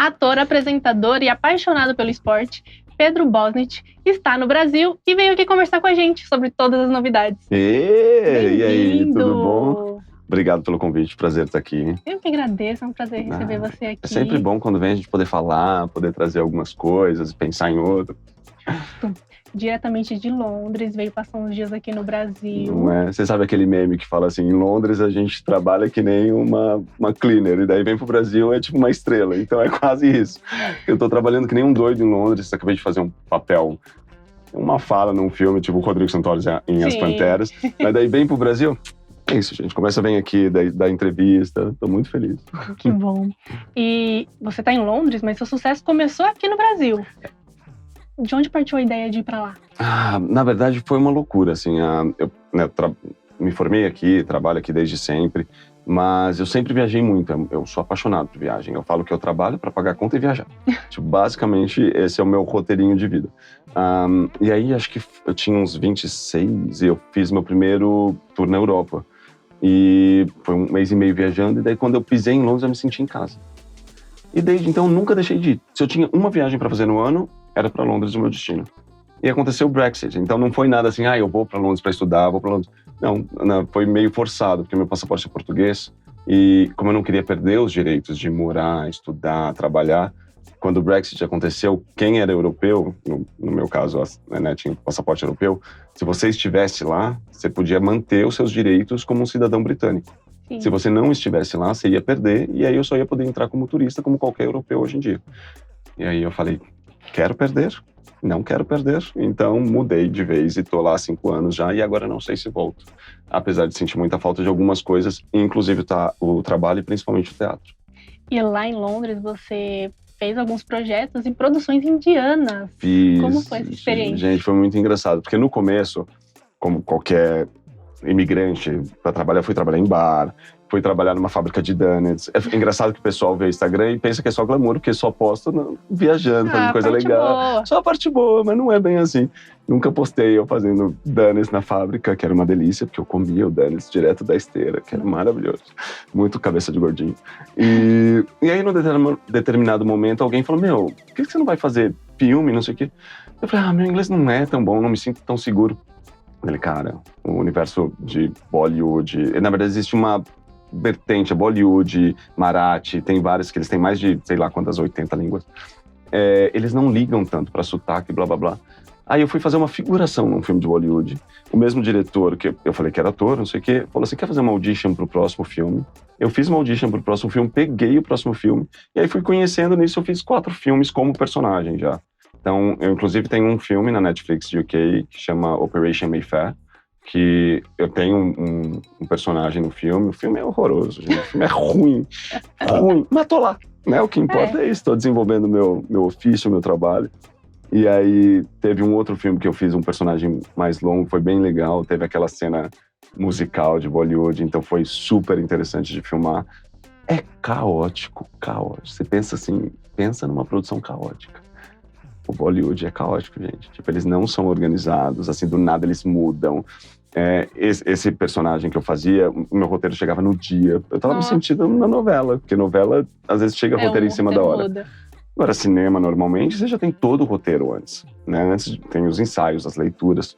ator, apresentador e apaixonado pelo esporte, Pedro Bosnich, está no Brasil e veio aqui conversar com a gente sobre todas as novidades. E aí, tudo bom? Obrigado pelo convite, prazer estar aqui. Eu que agradeço, é um prazer receber você aqui. É sempre bom quando vem a gente poder falar, poder trazer algumas coisas, pensar em outras. Diretamente de Londres, veio passar uns dias aqui no Brasil. Não é? Você sabe aquele meme que fala assim, em Londres a gente trabalha que nem uma cleaner, e daí vem pro Brasil é tipo uma estrela, então é quase isso. Eu tô trabalhando que nem um doido em Londres, acabei de fazer um papel, uma fala num filme, tipo o Rodrigo Santoro em As Panteras, mas daí vem pro Brasil, é isso, gente, começa bem aqui, da entrevista, tô muito feliz. Que bom. E você tá em Londres, mas seu sucesso começou aqui no Brasil. De onde partiu a ideia de ir pra lá? Na verdade, foi uma loucura, assim. Eu me formei aqui, trabalho aqui desde sempre, mas eu sempre viajei muito. Eu sou apaixonado por viagem. Eu falo que eu trabalho para pagar a conta e viajar. Tipo, basicamente, esse é o meu roteirinho de vida. E aí, acho que eu tinha uns 26 e eu fiz meu primeiro tour na Europa. E foi 1 mês e meio viajando, e daí quando eu pisei em Londres, eu me senti em casa. E desde então, eu nunca deixei de ir. Se eu tinha uma viagem para fazer no ano, era para Londres o meu destino. E aconteceu o Brexit, então não foi nada assim, eu vou para Londres para estudar, vou para Londres. Não, foi meio forçado, porque meu passaporte é português, e como eu não queria perder os direitos de morar, estudar, trabalhar, quando o Brexit aconteceu, quem era europeu, no meu caso, né, tinha passaporte europeu, se você estivesse lá, você podia manter os seus direitos como um cidadão britânico. Sim. Se você não estivesse lá, você ia perder, e aí eu só ia poder entrar como turista, como qualquer europeu hoje em dia. E aí eu falei, quero perder? Não quero perder. Então mudei de vez e tô lá há 5 anos já, e agora não sei se volto. Apesar de sentir muita falta de algumas coisas, inclusive o trabalho e principalmente o teatro. E lá em Londres você fez alguns projetos em produções indianas. Fiz. Como foi essa experiência? Gente, foi muito engraçado, porque no começo, como qualquer imigrante para trabalhar, fui trabalhar em bar, fui trabalhar numa fábrica de donuts. É engraçado que o pessoal vê o Instagram e pensa que é só glamour, porque só posta viajando, fazendo coisa legal. Boa. Só a parte boa, mas não é bem assim. Nunca postei eu fazendo donuts na fábrica, que era uma delícia, porque eu comia o donuts direto da esteira, que era maravilhoso. Muito cabeça de gordinho. E aí, num determinado momento, alguém falou, por que você não vai fazer filme, não sei o quê? Eu falei, meu inglês não é tão bom, não me sinto tão seguro. Ele, cara, o universo de Bollywood... Na verdade, existe uma vertente, Bollywood, Marathi, tem vários que eles têm mais de, sei lá quantas, 80 línguas. Eles não ligam tanto pra sotaque, blá, blá, blá. Aí eu fui fazer uma figuração num filme de Bollywood. O mesmo diretor, que eu falei que era ator, não sei o quê, falou assim, quer fazer uma audition pro próximo filme? Eu fiz uma audition pro próximo filme, peguei o próximo filme, e aí fui conhecendo nisso, eu fiz 4 filmes como personagem já. Então, eu inclusive tenho um filme na Netflix de UK que chama Operation Mayfair, que eu tenho um personagem no filme. O filme é horroroso, gente. O filme é ruim, mas tô lá, né? O que importa é isso, tô desenvolvendo meu ofício, meu trabalho. E aí, teve um outro filme que eu fiz um personagem mais longo, foi bem legal, teve aquela cena musical de Bollywood, então foi super interessante de filmar. É caótico. Você pensa assim, pensa numa produção caótica. O Bollywood é caótico, gente. Tipo, eles não são organizados, assim, do nada eles mudam. Esse personagem que eu fazia, o meu roteiro chegava no dia. Eu tava me sentindo na novela, porque novela, às vezes, chega roteiro em cima da hora. Muda. Agora, cinema, normalmente, você já tem todo o roteiro antes, né? Antes tem os ensaios, as leituras.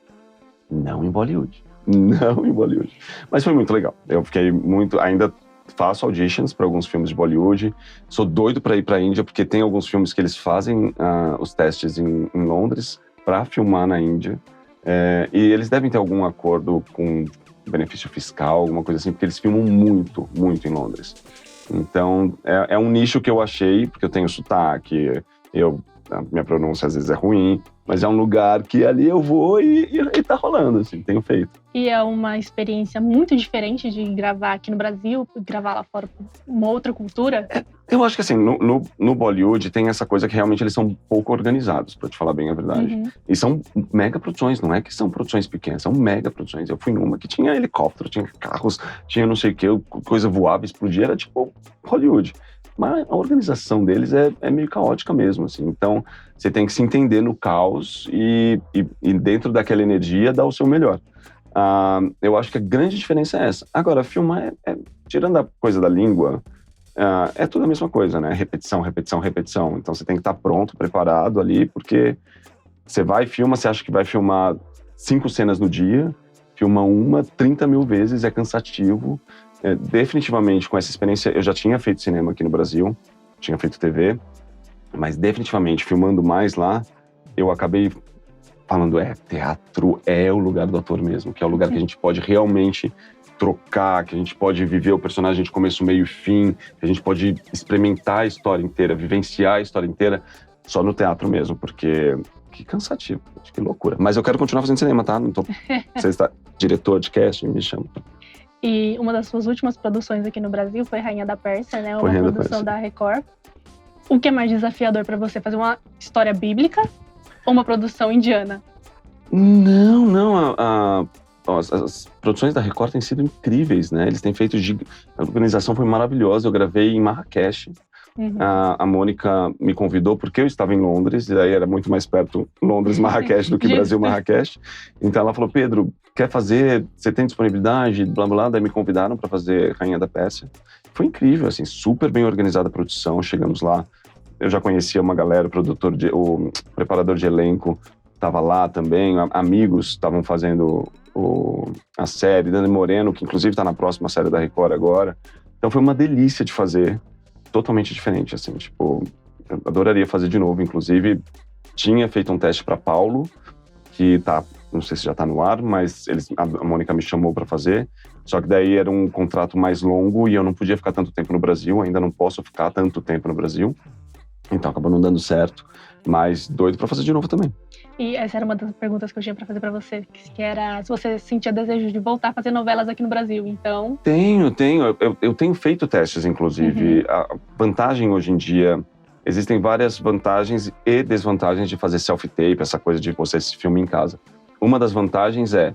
Não em Bollywood. Não em Bollywood. Mas foi muito legal. Eu fiquei muito... Ainda faço auditions para alguns filmes de Bollywood. Sou doido para ir para a Índia, porque tem alguns filmes que eles fazem os testes em Londres para filmar na Índia. E eles devem ter algum acordo com benefício fiscal, alguma coisa assim, porque eles filmam muito, muito em Londres. Então, é um nicho que eu achei, porque eu tenho sotaque, a minha pronúncia às vezes é ruim, mas é um lugar que ali eu vou e tá rolando, assim, tenho feito. E é uma experiência muito diferente de gravar aqui no Brasil, gravar lá fora, uma outra cultura? Eu acho que assim, no Bollywood tem essa coisa que realmente eles são pouco organizados, pra te falar bem a verdade. Uhum. E são mega produções, não é que são produções pequenas, são mega produções. Eu fui numa que tinha helicóptero, tinha carros, tinha não sei o que, coisa voava, explodia, era tipo Hollywood. Mas a organização deles é meio caótica mesmo, assim. Então, você tem que se entender no caos e dentro daquela energia dar o seu melhor. Eu acho que a grande diferença é essa. Agora, filmar tirando a coisa da língua, é tudo a mesma coisa, né? Repetição, repetição, repetição. Então você tem que estar pronto, preparado ali, porque você vai e filma, você acha que vai filmar 5 cenas no dia, filma 30 mil vezes, é cansativo. Definitivamente, com essa experiência, eu já tinha feito cinema aqui no Brasil, tinha feito TV, mas definitivamente, filmando mais lá, eu acabei falando, teatro é o lugar do ator mesmo, que é o lugar que a gente pode realmente trocar, que a gente pode viver o personagem de começo, meio e fim, que a gente pode experimentar a história inteira, vivenciar a história inteira, só no teatro mesmo, porque que cansativo, que loucura. Mas eu quero continuar fazendo cinema, tá? Não tô... Você está diretor de casting, me chama. E uma das suas últimas produções aqui no Brasil foi Rainha da Pérsia, né? Uma produção da Record. O que é mais desafiador para você? Fazer uma história bíblica ou uma produção indiana? Não. As produções da Record têm sido incríveis, né? Eles têm feito... A organização foi maravilhosa. Eu gravei em Marrakech. Uhum. A Mônica me convidou porque eu estava em Londres, e daí era muito mais perto Londres-Marrakech do que Brasil-Marrakech. Então ela falou, Pedro, quer fazer? Você tem disponibilidade? Blá, blá. Daí me convidaram para fazer Rainha da Pérsia. Foi incrível, assim, super bem organizada a produção. Chegamos lá, eu já conhecia uma galera, o preparador de elenco estava lá também, amigos estavam fazendo a série, Dani Moreno, que inclusive está na próxima série da Record agora. Então foi uma delícia de fazer, totalmente diferente, assim, tipo, eu adoraria fazer de novo. Inclusive, tinha feito um teste para Paulo, que tá, não sei se já tá no ar, mas a Mônica me chamou para fazer, só que daí era um contrato mais longo e eu não podia ficar tanto tempo no Brasil, ainda não posso ficar tanto tempo no Brasil, então acabou não dando certo, mas doido para fazer de novo também. E essa era uma das perguntas que eu tinha para fazer para você, que era se você sentia desejo de voltar a fazer novelas aqui no Brasil, então... Tenho. Eu tenho feito testes, inclusive. Uhum. A vantagem hoje em dia... Existem várias vantagens e desvantagens de fazer self-tape, essa coisa de você se filmar em casa. Uma das vantagens é,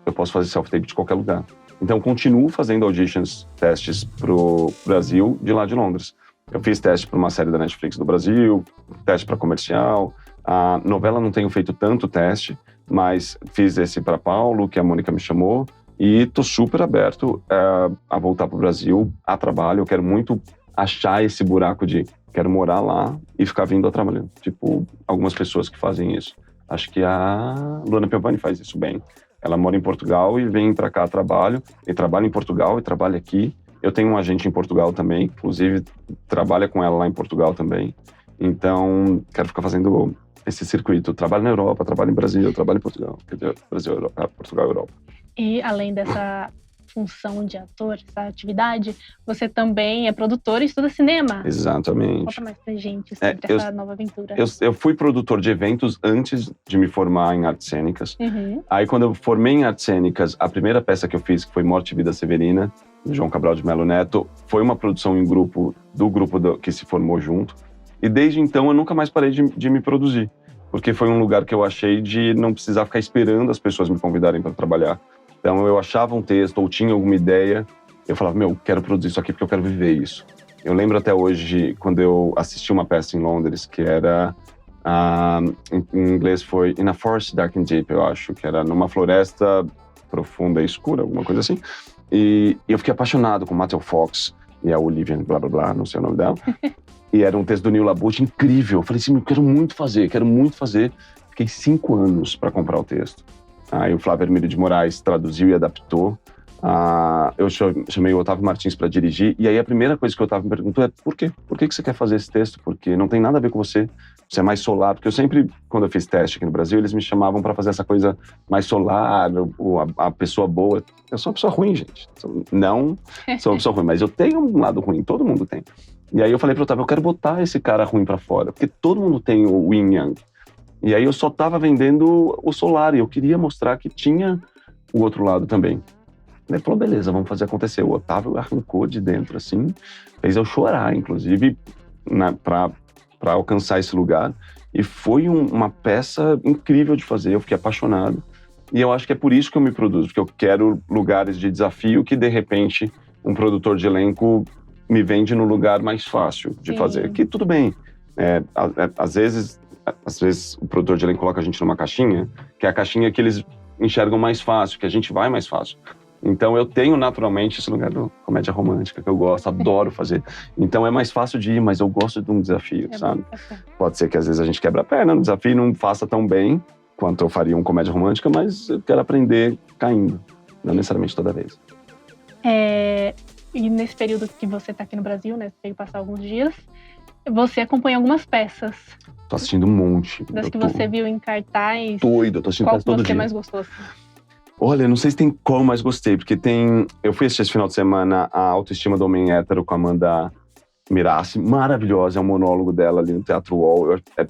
eu posso fazer self-tape de qualquer lugar. Então, eu continuo fazendo auditions, testes pro Brasil, de lá de Londres. Eu fiz teste para uma série da Netflix do Brasil, teste para comercial. A novela não tenho feito tanto teste, mas fiz esse para Paulo, que a Mônica me chamou, e tô super aberto a voltar pro Brasil a trabalho. Eu quero muito achar esse buraco de quero morar lá e ficar vindo a trabalhar. Tipo, algumas pessoas que fazem isso. Acho que a Luana Piovani faz isso bem. Ela mora em Portugal e vem para cá a trabalho, e trabalha em Portugal e trabalha aqui. Eu tenho um agente em Portugal também, inclusive trabalha com ela lá em Portugal também. Então, quero ficar fazendo esse circuito. Trabalho na Europa, trabalho em Brasil, trabalho em Portugal. Quer dizer, Brasil, Europa, Portugal, Europa. E além dessa função de ator, essa atividade, você também é produtor e estuda cinema. Exatamente. Conta mais pra gente sobre essa nova aventura. Eu fui produtor de eventos antes de me formar em artes cênicas. Uhum. Aí, quando eu formei em artes cênicas, a primeira peça que eu fiz, que foi Morte e Vida Severina, do João Cabral de Melo Neto, foi uma produção em grupo, do grupo que se formou junto. E desde então, eu nunca mais parei de me produzir. Porque foi um lugar que eu achei de não precisar ficar esperando as pessoas me convidarem para trabalhar. Então, eu achava um texto ou tinha alguma ideia, eu falava, quero produzir isso aqui porque eu quero viver isso. Eu lembro até hoje, quando eu assisti uma peça em Londres, que era, em inglês foi In a Forest Dark and Deep, eu acho, que era numa floresta profunda e escura, alguma coisa assim. E eu fiquei apaixonado com Matthew Fox e a Olivia, blá, blá, blá, não sei o nome dela. E era um texto do Neil LaBute incrível. Eu falei assim, quero muito fazer. Fiquei 5 anos para comprar o texto. Aí o Flávio Hermílio de Moraes traduziu e adaptou. Eu chamei o Otávio Martins para dirigir. E aí a primeira coisa que o Otávio me perguntou é, por quê? Por que você quer fazer esse texto? Porque não tem nada a ver com você. Você é mais solar. Porque eu sempre, quando eu fiz teste aqui no Brasil, eles me chamavam para fazer essa coisa mais solar, a pessoa boa. Eu sou uma pessoa ruim, gente. Não sou uma pessoa ruim, mas eu tenho um lado ruim. Todo mundo tem. E aí eu falei pro Otávio, eu quero botar esse cara ruim para fora. Porque todo mundo tem o yin yang. E aí eu só tava vendendo o solar, e eu queria mostrar que tinha o outro lado também. Ele falou, beleza, vamos fazer acontecer. O Otávio arrancou de dentro, assim, fez eu chorar, inclusive, para alcançar esse lugar. E foi uma peça incrível de fazer, eu fiquei apaixonado. E eu acho que é por isso que eu me produzo, porque eu quero lugares de desafio que, de repente, um produtor de elenco me vende no lugar mais fácil de fazer. Que tudo bem, às vezes o produtor de elenco coloca a gente numa caixinha, que é a caixinha que eles enxergam mais fácil, que a gente vai mais fácil. Então eu tenho naturalmente esse lugar da comédia romântica que eu gosto, adoro fazer. Então é mais fácil de ir, mas eu gosto de um desafio, sabe? Pode ser que às vezes a gente quebra a perna no desafio e não faça tão bem quanto eu faria uma comédia romântica, mas eu quero aprender caindo, não necessariamente toda vez. E nesse período que você tá aqui no Brasil, né, você veio passar alguns dias, você acompanha algumas peças. Tô assistindo um monte. Das que você viu em cartaz. Doido, tô assistindo quase todo dia. Qual você mais gostou? Assim? Olha, não sei se tem qual eu mais gostei, porque eu fui assistir esse final de semana a Autoestima do Homem Hétero com a Amanda Miraci, maravilhosa, é um monólogo dela ali no Teatro UOL, é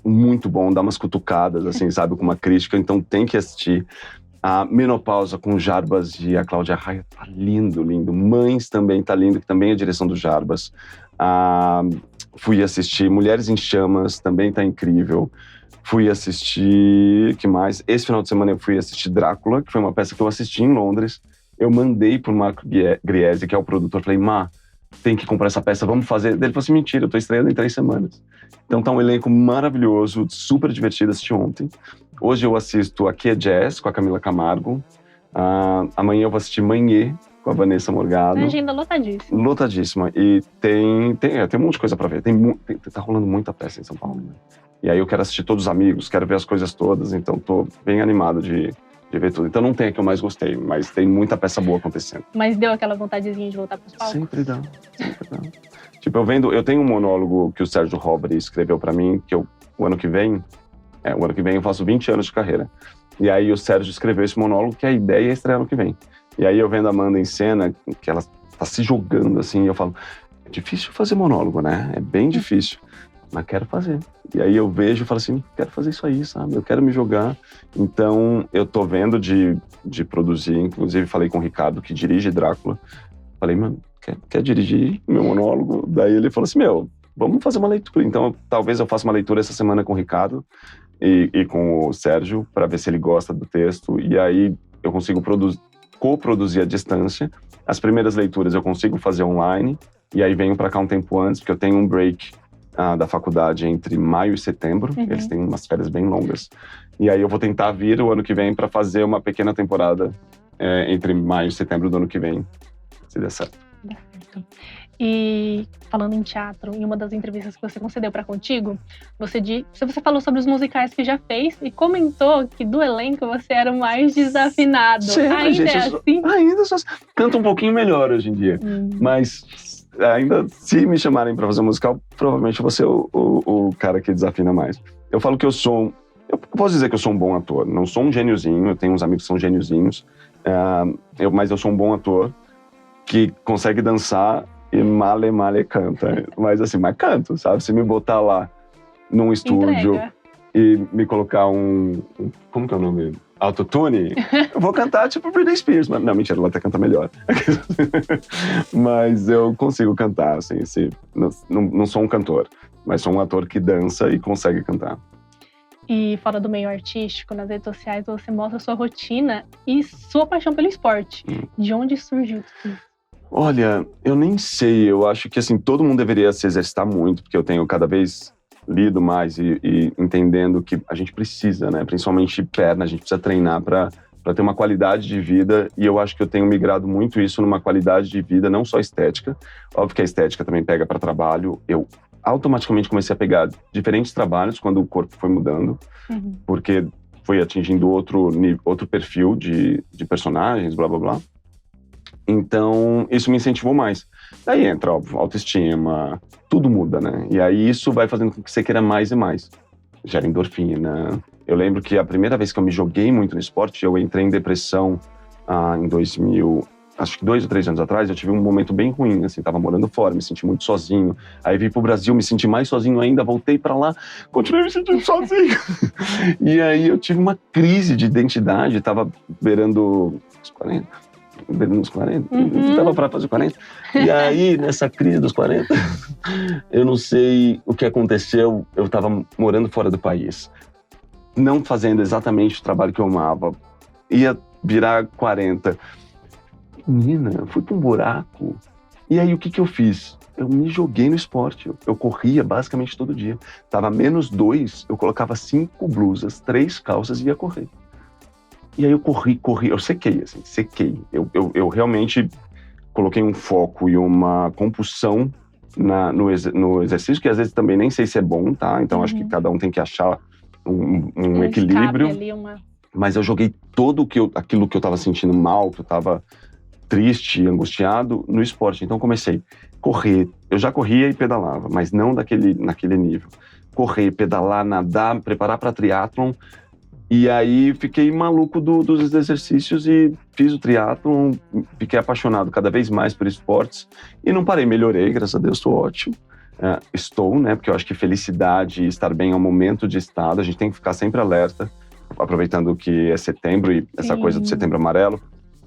muito bom, dá umas cutucadas, assim, sabe, com uma crítica, então tem que assistir. A Menopausa com o Jarbas e a Cláudia Raia, tá lindo, lindo. Mães também tá lindo, que também é a direção do Jarbas. Fui assistir Mulheres em Chamas, também tá incrível. Fui assistir, que mais? Esse final de semana eu fui assistir Drácula, que foi uma peça que eu assisti em Londres. Eu mandei pro Marco Griese, que é o produtor, falei, tem que comprar essa peça, vamos fazer. Ele falou assim, mentira, eu tô estreando em 3 semanas. Então tá um elenco maravilhoso, super divertido, assisti ontem. Hoje eu assisto Aqui é Jazz, com a Camila Camargo. Amanhã eu vou assistir Manhê, com a Vanessa Morgado. A agenda lotadíssima. Lotadíssima. E tem um monte de coisa pra ver. Tá rolando muita peça em São Paulo, né? E aí eu quero assistir Todos os Amigos, quero ver as coisas todas, então tô bem animado de ver tudo. Então não tem a que eu mais gostei, mas tem muita peça boa acontecendo. Mas deu aquela vontadezinha de voltar pros palcos? Sempre dá. Tipo, eu tenho um monólogo que o Sérgio Robre escreveu pra mim, que o ano que vem eu faço 20 anos de carreira. E aí o Sérgio escreveu esse monólogo, que a ideia é estrear ano que vem. E aí eu vendo a Amanda em cena, que ela tá se jogando assim, e eu falo, é difícil fazer monólogo, né? É bem difícil, mas quero fazer. E aí eu vejo e falo assim, quero fazer isso aí, sabe? Eu quero me jogar. Então eu tô vendo de produzir, inclusive falei com o Ricardo, que dirige Drácula. Falei, mano, quer dirigir meu monólogo? Daí ele falou assim, vamos fazer uma leitura. Então talvez eu faça uma leitura essa semana com o Ricardo e com o Sérgio, para ver se ele gosta do texto. E aí eu consigo coproduzir à distância. As primeiras leituras eu consigo fazer online, e aí venho para cá um tempo antes, porque eu tenho um break da faculdade entre maio e setembro. Eles têm umas férias bem longas. E aí eu vou tentar vir o ano que vem para fazer uma pequena temporada entre maio e setembro do ano que vem, se der certo. Dá certo. E falando em teatro, em uma das entrevistas que você concedeu para Contigo, você falou sobre os musicais que já fez e comentou que do elenco você era o mais desafinado. Ainda gente, assim? Ainda só canto um pouquinho melhor hoje em dia. Mas ainda, se me chamarem para fazer um musical, provavelmente eu vou ser o cara que desafina mais. Eu falo que eu posso dizer que eu sou um bom ator. Não sou um gêniozinho, eu tenho uns amigos que são gêniozinhos, mas eu sou um bom ator que consegue dançar e male canta. Mas assim, canto, sabe? Se me botar lá num estúdio e me colocar como que é o nome? Autotune, eu vou cantar tipo Britney Spears. Mas, não, mentira, ela até canta melhor. Mas eu consigo cantar, assim, não sou um cantor, mas sou um ator que dança e consegue cantar. E fora do meio artístico, nas redes sociais, você mostra a sua rotina e sua paixão pelo esporte. De onde surgiu tudo isso? Olha, eu nem sei, eu acho que assim, todo mundo deveria se exercitar muito, porque eu tenho cada vez lido mais e entendendo que a gente precisa, né? Principalmente perna, a gente precisa treinar para ter uma qualidade de vida, e eu acho que eu tenho migrado muito isso numa qualidade de vida, não só estética. Óbvio que a estética também pega para trabalho. Eu automaticamente comecei a pegar diferentes trabalhos quando o corpo foi mudando, porque foi atingindo outro perfil de personagens, blá, blá, blá. Então, isso me incentivou mais. Daí entra, óbvio, autoestima, tudo muda, né? E aí isso vai fazendo com que você queira mais e mais. Gera endorfina. Eu lembro que a primeira vez que eu me joguei muito no esporte, eu entrei em depressão em 2000, acho que 2 ou 3 anos atrás, eu tive um momento bem ruim, assim, tava morando fora, me senti muito sozinho. Aí vim pro Brasil, me senti mais sozinho ainda, voltei pra lá, continuei me sentindo sozinho. E aí eu tive uma crise de identidade, tava beirando os 40. Uns 40, tava pra fazer 40. E aí, nessa crise dos 40, eu não sei o que aconteceu, eu tava morando fora do país, não fazendo exatamente o trabalho que eu amava, ia virar 40. Menina, eu fui pra um buraco. E aí, o que eu fiz? Eu me joguei no esporte, eu corria basicamente todo dia. Tava -2, eu colocava 5 blusas, 3 calças e ia correr. E aí eu corri, eu sequei, assim, sequei. Eu realmente coloquei um foco e uma compulsão no exercício, que às vezes também nem sei se é bom, tá? Então acho que cada um tem que achar um equilíbrio. Ali, Mas eu joguei aquilo que eu tava sentindo mal, que eu tava triste, angustiado, no esporte. Então comecei a correr. Eu já corria e pedalava, mas não naquele nível. Correr, pedalar, nadar, preparar para triatlon. E aí fiquei maluco dos exercícios e fiz o triatlon, fiquei apaixonado cada vez mais por esportes e não parei, melhorei, graças a Deus, estou ótimo. Estou, né, porque eu acho que felicidade e estar bem é um momento de estado, a gente tem que ficar sempre alerta, aproveitando que é setembro e essa coisa do setembro amarelo.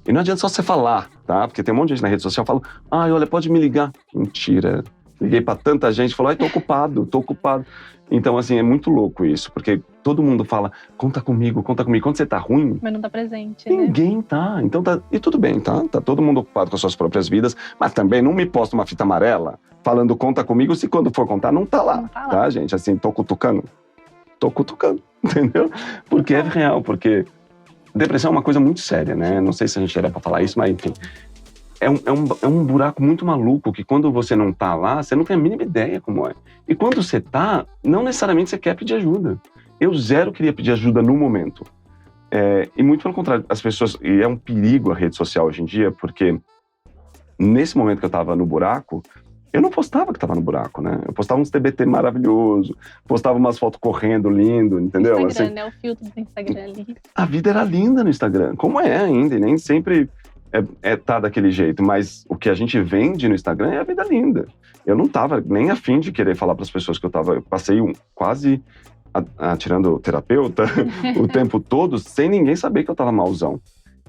E não adianta só você falar, tá? Porque tem um monte de gente na rede social que fala, olha, pode me ligar. Mentira. Liguei pra tanta gente, falou, tô ocupado. Então, assim, é muito louco isso, porque todo mundo fala, conta comigo. Quando você tá ruim... Mas não tá presente, Ninguém tá. Então tá... E tudo bem, tá? Tá todo mundo ocupado com as suas próprias vidas, mas também não me posta uma fita amarela falando conta comigo, se quando for contar, não tá lá. Tá, gente? Assim, tô cutucando, entendeu? Porque é real, porque depressão é uma coisa muito séria, né? Não sei se a gente era pra falar isso, mas enfim... É um buraco muito maluco que quando você não tá lá, você não tem a mínima ideia como é. E quando você tá, não necessariamente você quer pedir ajuda. Eu zero queria pedir ajuda no momento. E muito pelo contrário, as pessoas... E é um perigo a rede social hoje em dia, porque nesse momento que eu tava no buraco, eu não postava que tava no buraco, né? Eu postava uns TBT maravilhoso, postava umas fotos correndo lindo, entendeu? Instagram, assim, né? O filtro do Instagram ali. A vida era linda no Instagram, como é ainda, e nem sempre... tá daquele jeito, mas o que a gente vende no Instagram é a vida linda. Eu não tava nem a fim de querer falar para as pessoas que eu passei quase atirando terapeuta o tempo todo, sem ninguém saber que eu tava malzão.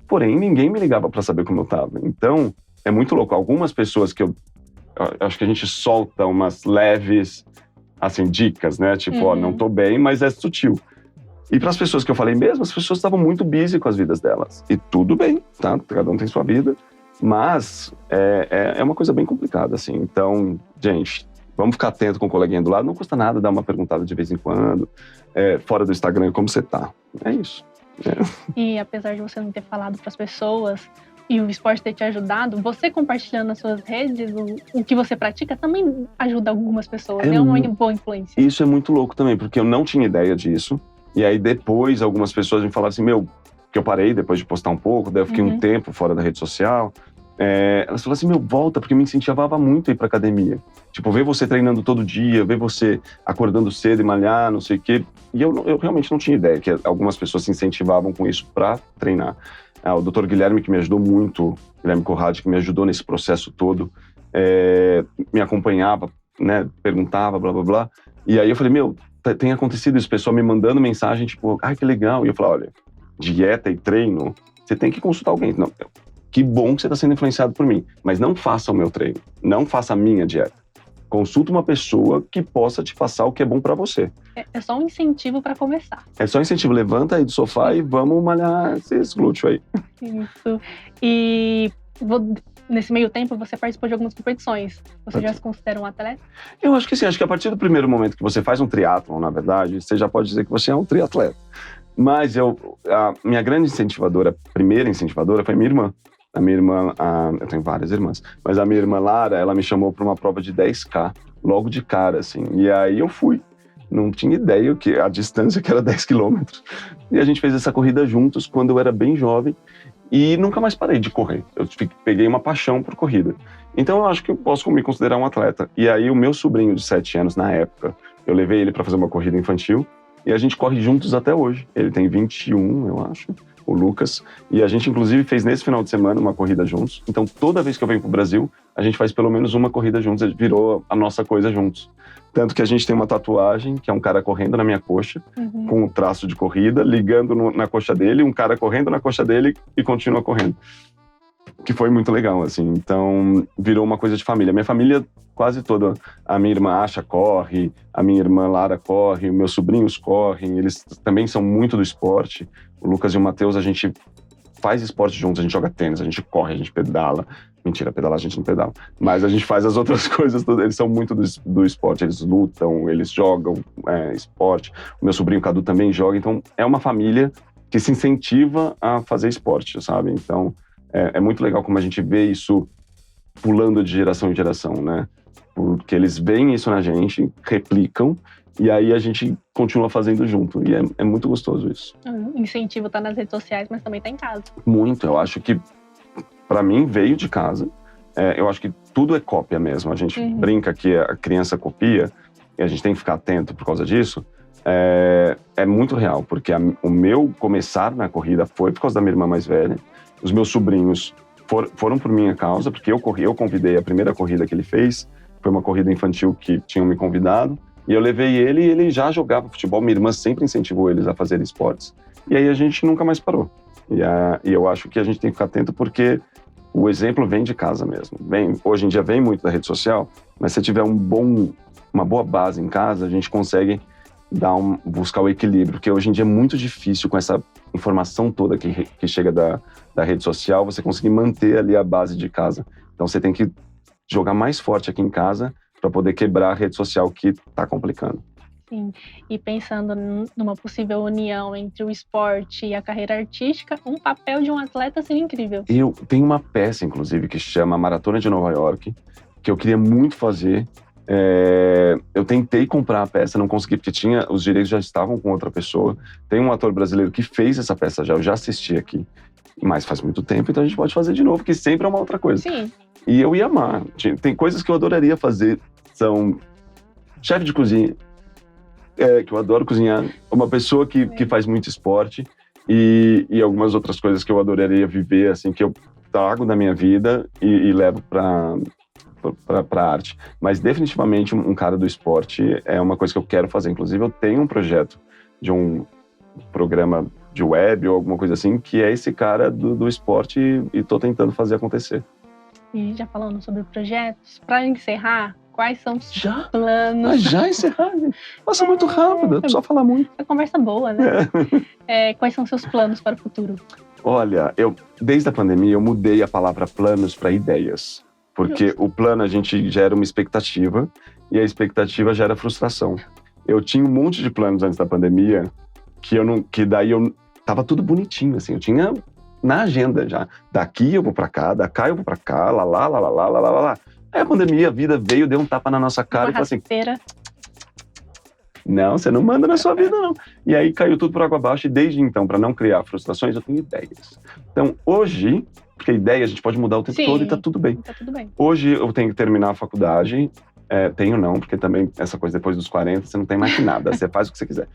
Porém, ninguém me ligava para saber como eu tava. Então, é muito louco. Algumas pessoas que eu acho que a gente solta umas leves, assim, dicas, né? Tipo, não tô bem, mas é sutil. E para as pessoas que eu falei mesmo, as pessoas estavam muito busy com as vidas delas. E tudo bem, tá? Cada um tem sua vida. Mas é uma coisa bem complicada, assim. Então, gente, vamos ficar atento com o coleguinha do lado. Não custa nada dar uma perguntada de vez em quando. Fora do Instagram, como você tá. É isso. E apesar de você não ter falado para as pessoas e o esporte ter te ajudado, você compartilhando nas suas redes o que você pratica também ajuda algumas pessoas. É uma boa influência. Isso é muito louco também, porque eu não tinha ideia disso. E aí depois algumas pessoas me falaram assim, que eu parei depois de postar um pouco, daí eu fiquei um tempo fora da rede social. Elas falaram assim, volta, porque me incentivava muito a ir pra academia. Tipo, ver você treinando todo dia, ver você acordando cedo e malhar, não sei o quê. E eu realmente não tinha ideia que algumas pessoas se incentivavam com isso pra treinar. O Dr. Guilherme, que me ajudou muito, Guilherme Corradi, que me ajudou nesse processo todo, me acompanhava, né, perguntava, blá, blá, blá. E aí eu falei, tem acontecido isso, pessoal me mandando mensagem, tipo, que legal. E eu falei, olha, dieta e treino, você tem que consultar alguém. Não, que bom que você está sendo influenciado por mim, mas não faça o meu treino, não faça a minha dieta. Consulta uma pessoa que possa te passar o que é bom para você. É só um incentivo para começar. É só um incentivo, levanta aí do sofá e vamos malhar esses glúteos aí. Isso. E nesse meio tempo você participou de algumas competições. Você já se considera um atleta? Eu acho que sim, acho que a partir do primeiro momento que você faz um triatlon, na verdade, você já pode dizer que você é um triatleta. Mas a minha grande incentivadora, primeira incentivadora, foi minha irmã. A minha irmã, eu tenho várias irmãs, mas a minha irmã Lara, ela me chamou para uma prova de 10K, logo de cara, assim. E aí eu fui. Não tinha ideia a distância que era 10 quilômetros. E a gente fez essa corrida juntos quando eu era bem jovem. E nunca mais parei de correr. Eu peguei uma paixão por corrida. Então eu acho que eu posso me considerar um atleta. E aí o meu sobrinho de 7 anos, na época, eu levei ele para fazer uma corrida infantil. E a gente corre juntos até hoje. Ele tem 21, eu acho, o Lucas. E a gente, inclusive, fez nesse final de semana uma corrida juntos. Então, toda vez que eu venho pro Brasil, a gente faz pelo menos uma corrida juntos. Virou a nossa coisa juntos. Tanto que a gente tem uma tatuagem, que é um cara correndo na minha coxa, com um traço de corrida, ligando na coxa dele, um cara correndo na coxa dele e continua correndo. Que foi muito legal, assim. Então, virou uma coisa de família. Minha família, quase toda, a minha irmã Asha corre, a minha irmã Lara corre, os meus sobrinhos correm, eles também são muito do esporte. O Lucas e o Matheus, a gente faz esporte juntos, a gente joga tênis, a gente corre, a gente pedala. Mentira, pedalar a gente não pedala. Mas a gente faz as outras coisas, eles são muito do esporte, eles lutam, eles jogam esporte. O meu sobrinho Cadu também joga, então é uma família que se incentiva a fazer esporte, sabe? Então, é muito legal como a gente vê isso pulando de geração em geração, né? Porque eles veem isso na gente, replicam, e aí a gente continua fazendo junto. E é muito gostoso isso. O incentivo tá nas redes sociais, mas também tá em casa. Muito. Eu acho que, para mim, veio de casa. Eu acho que tudo é cópia mesmo. A gente brinca que a criança copia, e a gente tem que ficar atento por causa disso. É muito real, porque o meu começar na corrida foi por causa da minha irmã mais velha. Os meus sobrinhos foram por minha causa, porque eu convidei a primeira corrida que ele fez. Foi uma corrida infantil que tinham me convidado. E eu levei ele e ele já jogava futebol. Minha irmã sempre incentivou eles a fazerem esportes. E aí a gente nunca mais parou. E eu acho que a gente tem que ficar atento porque o exemplo vem de casa mesmo. Hoje em dia vem muito da rede social, mas se tiver uma boa base em casa, a gente consegue buscar o equilíbrio. Porque hoje em dia é muito difícil com essa informação toda que chega da rede social, você conseguir manter ali a base de casa. Então você tem que jogar mais forte aqui em casa para poder quebrar a rede social que está complicando. Sim, e pensando numa possível união entre o esporte e a carreira artística, um papel de um atleta seria incrível. Eu tenho uma peça, inclusive, que chama Maratona de Nova York, que eu queria muito fazer. Eu tentei comprar a peça, não consegui, porque os direitos já estavam com outra pessoa. Tem um ator brasileiro que fez essa peça já, eu já assisti aqui, mas faz muito tempo, então a gente pode fazer de novo, que sempre é uma outra coisa. Sim. E eu ia amar. Tem coisas que eu adoraria fazer, são chefe de cozinha, que eu adoro cozinhar, uma pessoa que faz muito esporte e algumas outras coisas que eu adoraria viver, assim, que eu trago da minha vida e levo para arte. Mas definitivamente um cara do esporte é uma coisa que eu quero fazer. Inclusive eu tenho um projeto de um programa de web ou alguma coisa assim, que é esse cara do esporte e tô tentando fazer acontecer. E já falando sobre projetos, para encerrar, quais são os planos? Mas já encerrar? Passa muito rápido, é só falar muito. A conversa boa, né? Quais são seus planos para o futuro? Olha, desde a pandemia eu mudei a palavra planos para ideias. Porque o plano a gente gera uma expectativa e a expectativa gera frustração. Eu tinha um monte de planos antes da pandemia que daí eu tava tudo bonitinho, assim, eu tinha na agenda já. Daqui eu vou pra cá, daqui eu vou pra cá, lá. Aí a pandemia, a vida veio, deu um tapa na nossa cara e falou assim: não, você não manda na sua vida, não. E aí caiu tudo por água abaixo e desde então, para não criar frustrações, eu tenho ideias. Então, hoje, porque ideia a gente pode mudar o tempo todo e tá tudo bem. Tá tudo bem. Hoje eu tenho que terminar a faculdade. Tenho não, porque também essa coisa depois dos 40, você não tem mais que nada, você faz o que você quiser.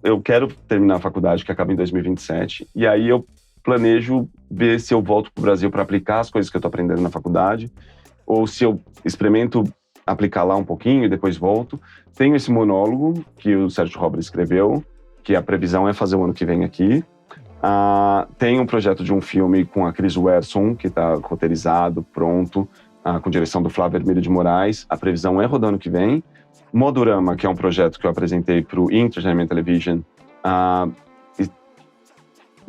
Eu quero terminar a faculdade, que acaba em 2027, e aí eu planejo ver se eu volto pro Brasil para aplicar as coisas que eu tô aprendendo na faculdade, ou se eu experimento aplicar lá um pouquinho e depois volto. Tenho esse monólogo que o Sérgio Robles escreveu, que a previsão é fazer o ano que vem aqui. Tem um projeto de um filme com a Cris Werson, que está roteirizado, pronto, com direção do Flávio Hermílio de Moraes. A previsão é rodar ano que vem. Modorama, que é um projeto que eu apresentei para o Entertainment Television. Não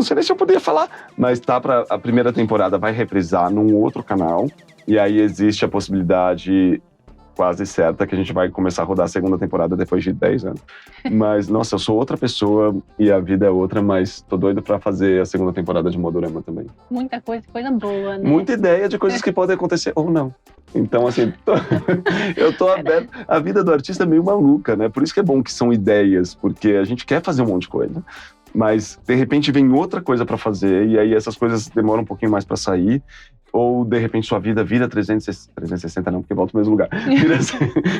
sei nem se eu poderia falar, mas a primeira temporada vai reprisar num outro canal. E aí existe a possibilidade quase certa que a gente vai começar a rodar a segunda temporada depois de 10 anos. Mas, nossa, eu sou outra pessoa e a vida é outra, mas tô doido pra fazer a segunda temporada de Modorama também. Muita coisa boa, né? Muita ideia de coisas que podem acontecer ou não. Então, assim, eu tô aberto. A vida do artista é meio maluca, né? Por isso que é bom que são ideias, porque a gente quer fazer um monte de coisa, mas de repente vem outra coisa pra fazer e aí essas coisas demoram um pouquinho mais pra sair. Ou, de repente, sua vida vira 360 não, porque volta ao mesmo lugar.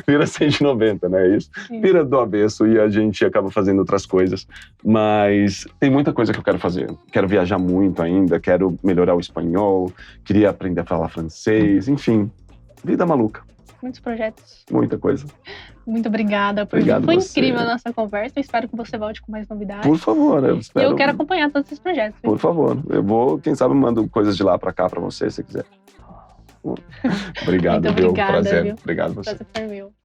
Vira 190, né? É isso. Vira do avesso e a gente acaba fazendo outras coisas. Mas tem muita coisa que eu quero fazer. Quero viajar muito ainda, quero melhorar o espanhol, queria aprender a falar francês, enfim. Vida maluca. Muitos projetos. Muita coisa. Muito obrigada. Obrigado Foi você. incrível a nossa conversa. Eu espero que você volte com mais novidades. Por favor, eu espero. E eu quero acompanhar todos esses projetos. Por favor. Eu vou, quem sabe, mando coisas de lá pra cá pra você, se quiser. Obrigado, Muito obrigada, Prazer. viu? Obrigado você. Prazer foi meu.